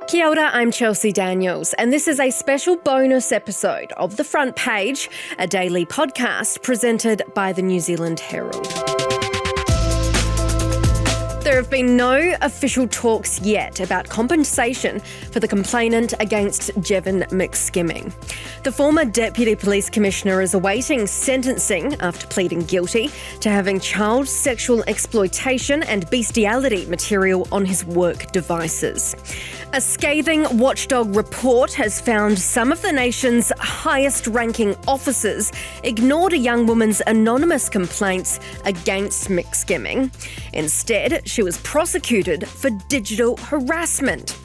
Kia ora, I'm Chelsea Daniels, and this is a special bonus episode of The Front Page, a daily podcast presented by the New Zealand Herald. There have been no official talks yet about compensation for the complainant against Jevon McSkimming. The former Deputy Police Commissioner is awaiting sentencing after pleading guilty to having child sexual exploitation and bestiality material on his work devices. A scathing watchdog report has found some of the nation's highest-ranking officers ignored a young woman's anonymous complaints against McSkimming. Instead, she was prosecuted for digital harassment.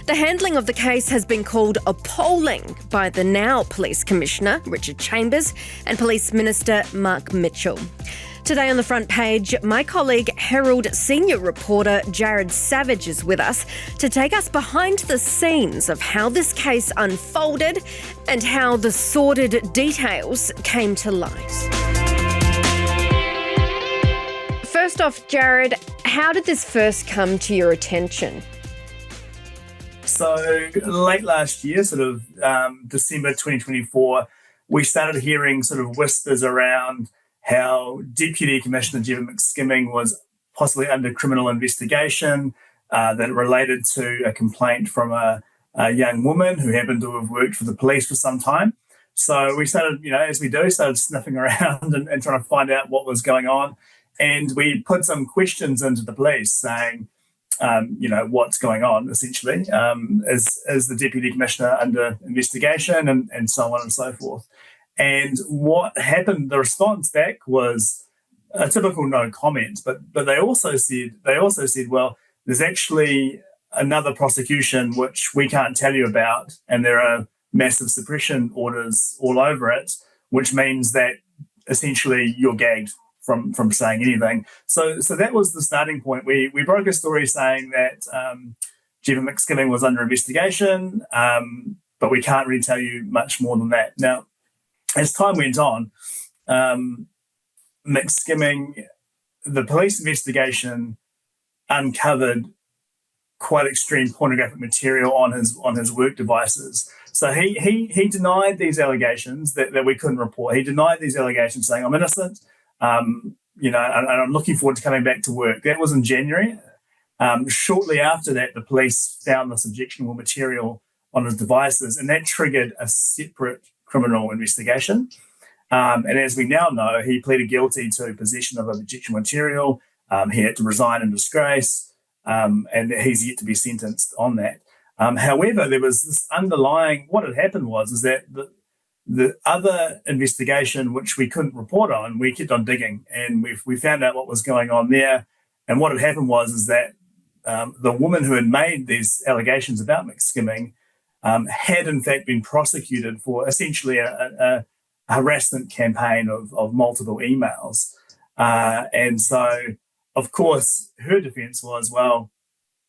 The handling of the case has been called appalling by the now Police Commissioner, Richard Chambers, and Police Minister Mark Mitchell. Today on The Front Page, my colleague Herald senior reporter Jared Savage is with us to take us behind the scenes of how this case unfolded and how the sordid details came to light. First off, Jared, how did this first come to your attention? So late last year, December 2024, we started hearing sort of whispers around how Deputy Commissioner Jevon McSkimming was possibly under criminal investigation that related to a complaint from a young woman who happened to have worked for the police for some time. So we started, as we do, started sniffing around and trying to find out what was going on. And we put some questions into the police saying, what's going on, essentially. Is the Deputy Commissioner under investigation and so on and so forth. And what happened, the response back was a typical no comment, but they also said, well, there's actually another prosecution which we can't tell you about, and there are massive suppression orders all over it, which means that essentially you're gagged from saying anything. So that was the starting point. We broke a story saying that Jevon McSkimming was under investigation, but we can't really tell you much more than that. Now, as time went on, McSkimming, the police investigation uncovered quite extreme pornographic material on his work devices. So he denied these allegations that we couldn't report. He denied these allegations, saying, I'm innocent, and I'm looking forward to coming back to work. That was in January. Shortly after that, the police found this objectionable material on his devices, and that triggered a separate criminal investigation. And as we now know, he pleaded guilty to possession of objectionable material. He had to resign in disgrace, and he's yet to be sentenced on that. However, there was this underlying, what had happened is that the other investigation, which we couldn't report on, we kept on digging, and we found out what was going on there. And what had happened is that the woman who had made these allegations about McSkimming had in fact been prosecuted for essentially a harassment campaign of multiple emails. And so, of course, her defense was, well,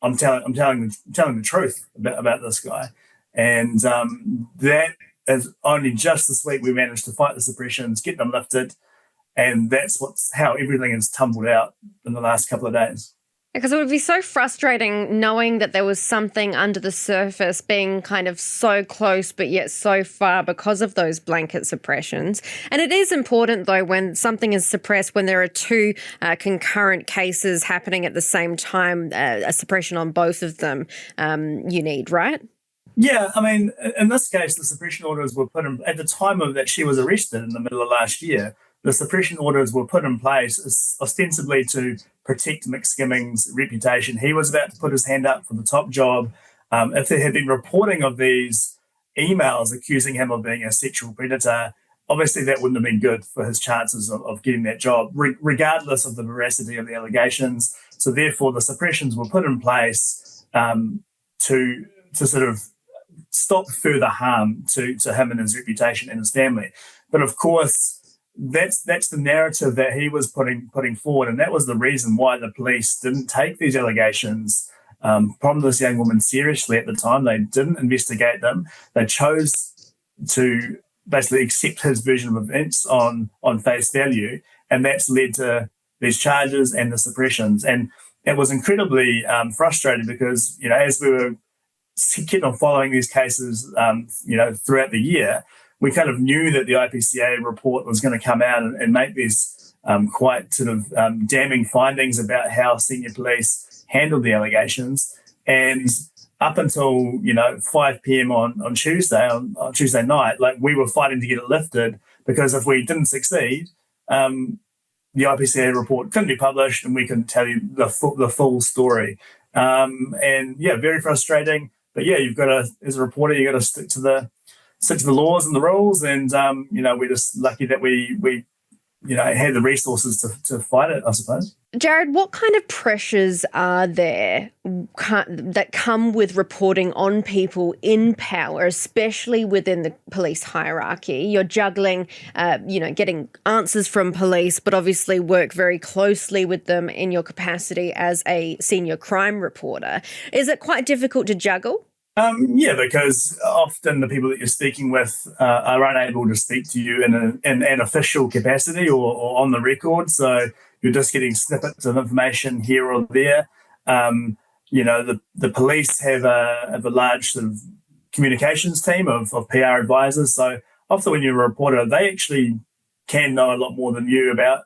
I'm telling the truth about this guy. And that is only just this week we managed to fight the suppressions, get them lifted, and that's how everything has tumbled out in the last couple of days. Because it would be so frustrating knowing that there was something under the surface being kind of so close but yet so far because of those blanket suppressions. And it is important, though, when something is suppressed, when there are two concurrent cases happening at the same time, a suppression on both of them you need, right? Yeah, I mean, in this case, the suppression orders were put in, at the time of that she was arrested in the middle of last year, the suppression orders were put in place ostensibly to protect McSkimming's reputation. He was about to put his hand up for the top job. If there had been reporting of these emails accusing him of being a sexual predator, obviously that wouldn't have been good for his chances of getting that job, regardless of the veracity of the allegations. So therefore, the suppressions were put in place to sort of stop further harm to him and his reputation and his family. But of course, that's the narrative that he was putting forward, and that was the reason why the police didn't take these allegations from this young woman seriously at the time. They didn't investigate them. They chose to basically accept his version of events on face value, and that's led to these charges and the suppressions. And it was incredibly frustrating because, as we were kept on following these cases, throughout the year, we kind of knew that the IPCA report was going to come out and make these quite sort of damning findings about how senior police handled the allegations. And up until 5 p.m. on Tuesday night, like, we were fighting to get it lifted, because if we didn't succeed, the IPCA report couldn't be published, and we couldn't tell you the full story. Very frustrating. But yeah, you've got to, as a reporter, you got to stick to the laws and the rules. And we're just lucky that we had the resources to fight it, I suppose. Jared, what kind of pressures are there that come with reporting on people in power, especially within the police hierarchy? You're juggling, getting answers from police, but obviously work very closely with them in your capacity as a senior crime reporter. Is it quite difficult to juggle? Because often the people that you're speaking with are unable to speak to you in an official capacity or on the record. So you're just getting snippets of information here or there. The police have a large sort of communications team of PR advisors. So often when you're a reporter, they actually can know a lot more than you about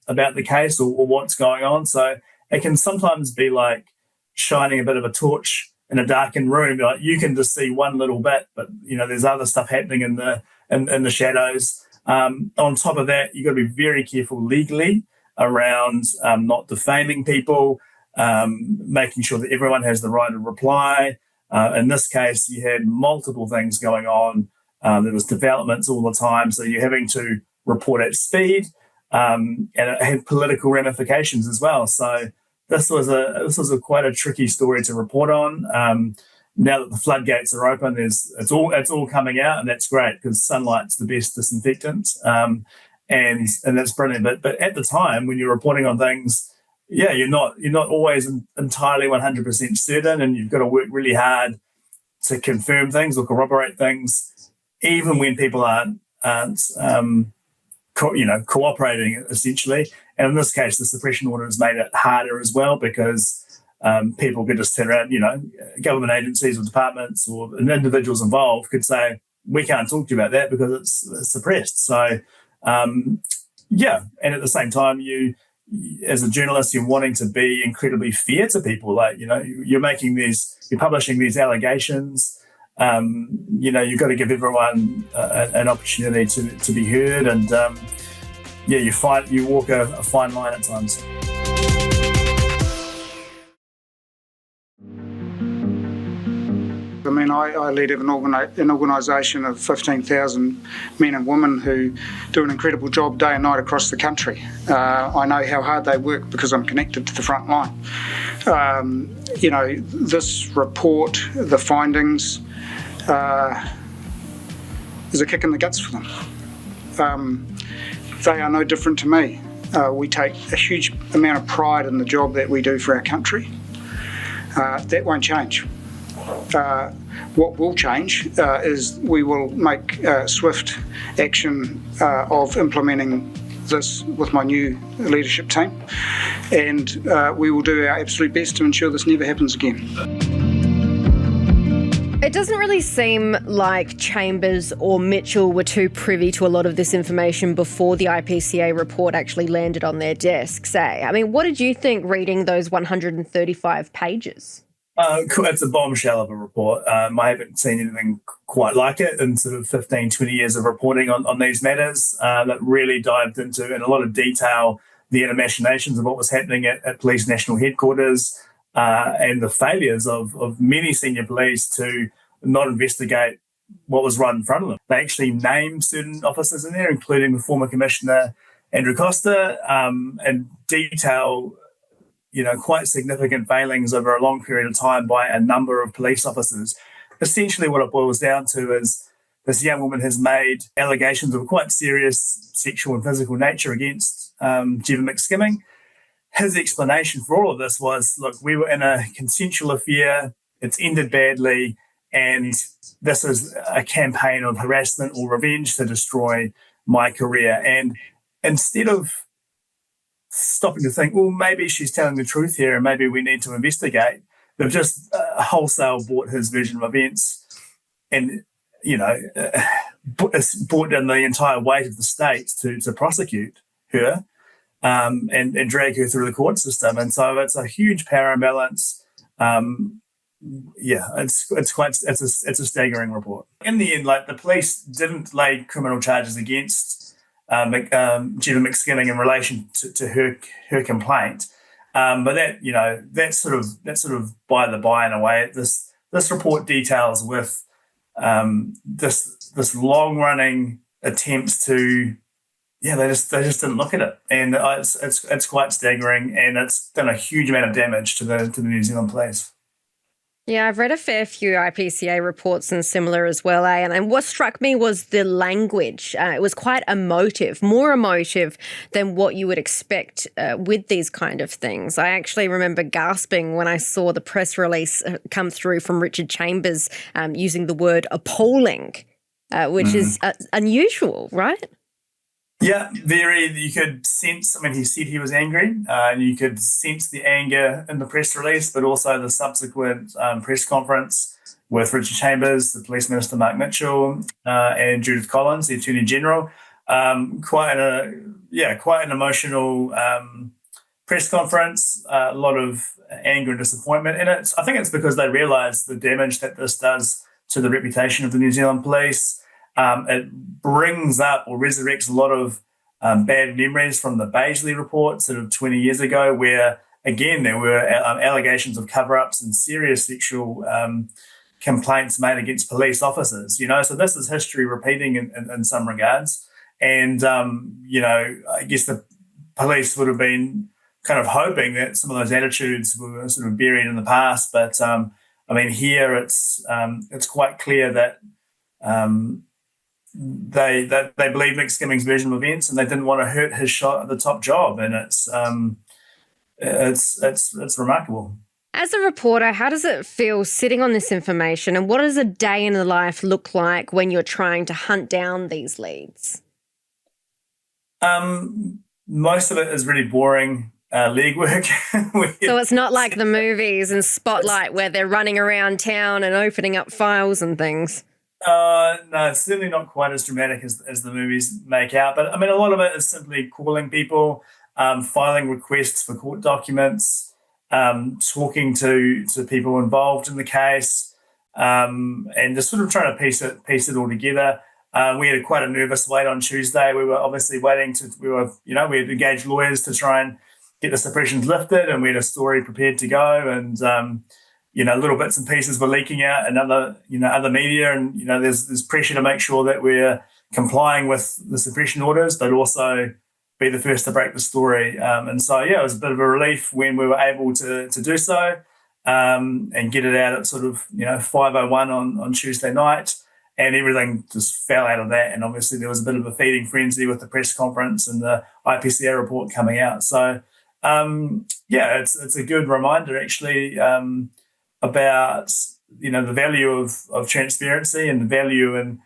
the case or what's going on. So it can sometimes be like shining a bit of a torch in a darkened room. Like, you can just see one little bit, but there's other stuff happening in the shadows. On top of that, you've got to be very careful legally around not defaming people, making sure that everyone has the right to reply. In this case, you had multiple things going on. There was developments all the time, so you're having to report at speed, and it had political ramifications as well. So this was quite a tricky story to report on. Now that the floodgates are open, it's all coming out, and that's great, because sunlight's the best disinfectant, and that's brilliant. But at the time when you're reporting on things, you're not always entirely 100% certain, and you've got to work really hard to confirm things or corroborate things, even when people aren't cooperating, essentially. And in this case, the suppression order has made it harder as well, because people could just turn around, government agencies or departments or individuals involved could say, we can't talk to you about that because it's suppressed. So, and at the same time, you, as a journalist, you're wanting to be incredibly fair to people. Like, you're publishing these allegations. You've got to give everyone an opportunity to be heard, and you walk a fine line at times. I mean, I lead an organisation of 15,000 men and women who do an incredible job day and night across the country. I know how hard they work because I'm connected to the front line. This report, the findings, is a kick in the guts for them. They are no different to me. We take a huge amount of pride in the job that we do for our country. That won't change. What will change is we will make swift action of implementing this with my new leadership team, and we will do our absolute best to ensure this never happens again. It doesn't really seem like Chambers or Mitchell were too privy to a lot of this information before the IPCA report actually landed on their desks, eh? I mean, what did you think reading those 135 pages? It's a bombshell of a report. I haven't seen anything quite like it in sort of 15, 20 years of reporting on these matters that really dived into, in a lot of detail, the inner machinations of what was happening at Police National Headquarters, and the failures of many senior police to not investigate what was right in front of them. They actually named certain officers in there, including the former Commissioner Andrew Costa, and detail quite significant failings over a long period of time by a number of police officers. Essentially what it boils down to is this young woman has made allegations of quite serious sexual and physical nature against Jevon McSkimming. His explanation for all of this was, look, we were in a consensual affair, it's ended badly, and this is a campaign of harassment or revenge to destroy my career. And instead of stopping to think, well, maybe she's telling the truth here and maybe we need to investigate, they've just wholesale bought his version of events, and brought in the entire weight of the state to prosecute her, and drag her through the court system. And so it's a huge power imbalance. It's a staggering report. In the end, the police didn't lay criminal charges against Jevon McSkimming in relation to her complaint, but that's sort of by the by in a way. This report details with this long running attempts to. Yeah, they just didn't look at it, and it's quite staggering, and it's done a huge amount of damage to the New Zealand police. Yeah, I've read a fair few IPCA reports and similar as well, and what struck me was the language. It was quite emotive, more emotive than what you would expect with these kind of things. I actually remember gasping when I saw the press release come through from Richard Chambers using the word appalling, which is unusual, right? Yeah, very. You could sense, he said he was angry, and you could sense the anger in the press release, but also the subsequent press conference with Richard Chambers, the Police Minister Mark Mitchell, and Judith Collins, the Attorney General. Quite an emotional press conference, a lot of anger and disappointment. And I think it's because they realise the damage that this does to the reputation of the New Zealand police. It brings up or resurrects a lot of bad memories from the Beasley report sort of 20 years ago, where, again, there were allegations of cover-ups and serious sexual complaints made against police officers. So this is history repeating in some regards. And, I guess the police would have been kind of hoping that some of those attitudes were sort of buried in the past. But, here it's quite clear that they believe McSkimming's version of events, and they didn't want to hurt his shot at the top job, and it's remarkable. As a reporter, how does it feel sitting on this information, and what does a day in the life look like when you're trying to hunt down these leads? Most of it is really boring legwork. So it's not like the movies and Spotlight where they're running around town and opening up files and things. No, it's certainly not quite as dramatic as the movies make out. But a lot of it is simply calling people, filing requests for court documents, talking to people involved in the case, and just sort of trying to piece it all together. We had quite a nervous wait on Tuesday. We were obviously waiting we had engaged lawyers to try and get the suppressions lifted, and we had a story prepared to go, and little bits and pieces were leaking out in other media, and there's pressure to make sure that we're complying with the suppression orders, but also be the first to break the story. And so it was a bit of a relief when we were able to do so, and get it out at sort of 5:01 on Tuesday night, and everything just fell out of that. And obviously there was a bit of a feeding frenzy with the press conference and the IPCA report coming out. So it's a good reminder actually. About the value of transparency and the value in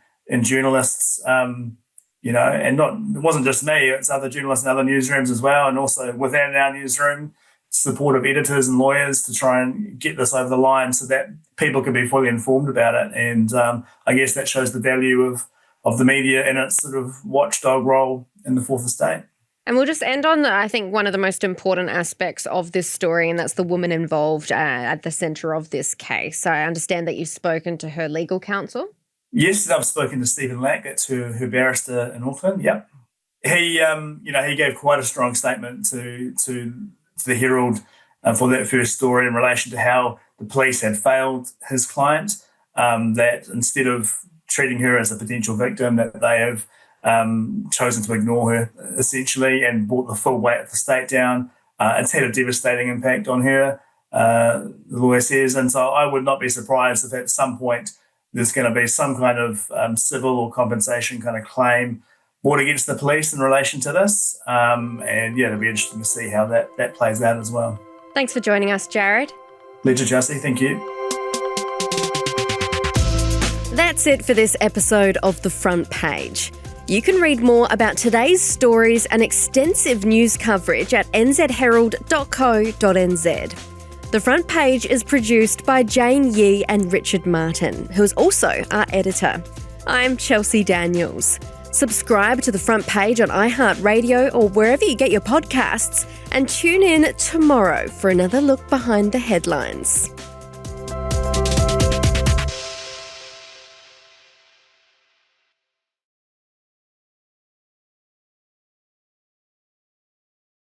journalists, and it wasn't just me; it's other journalists in other newsrooms as well, and also within our newsroom, support of editors and lawyers to try and get this over the line so that people can be fully informed about it. And I guess that shows the value of the media in its sort of watchdog role in the Fourth Estate. And we'll just end on, I think, one of the most important aspects of this story, and that's the woman involved at the centre of this case. So I understand that you've spoken to her legal counsel. Yes, I've spoken to Stephen Lack, that's her barrister in Auckland. Yep, he gave quite a strong statement to the Herald for that first story in relation to how the police had failed his client. That instead of treating her as a potential victim, that they have chosen to ignore her essentially and brought the full weight of the state down. It's had a devastating impact on her, the lawyer says, and so I would not be surprised if at some point there's going to be some kind of civil or compensation kind of claim brought against the police in relation to this. It'll be interesting to see how that plays out as well. Thanks for joining us, Jared. Pleasure, Chelsea. Thank you. That's it for this episode of The Front Page. You can read more about today's stories and extensive news coverage at nzherald.co.nz. The Front Page is produced by Jane Yee and Richard Martin, who is also our editor. I'm Chelsea Daniels. Subscribe to The Front Page on iHeartRadio or wherever you get your podcasts, and tune in tomorrow for another look behind the headlines.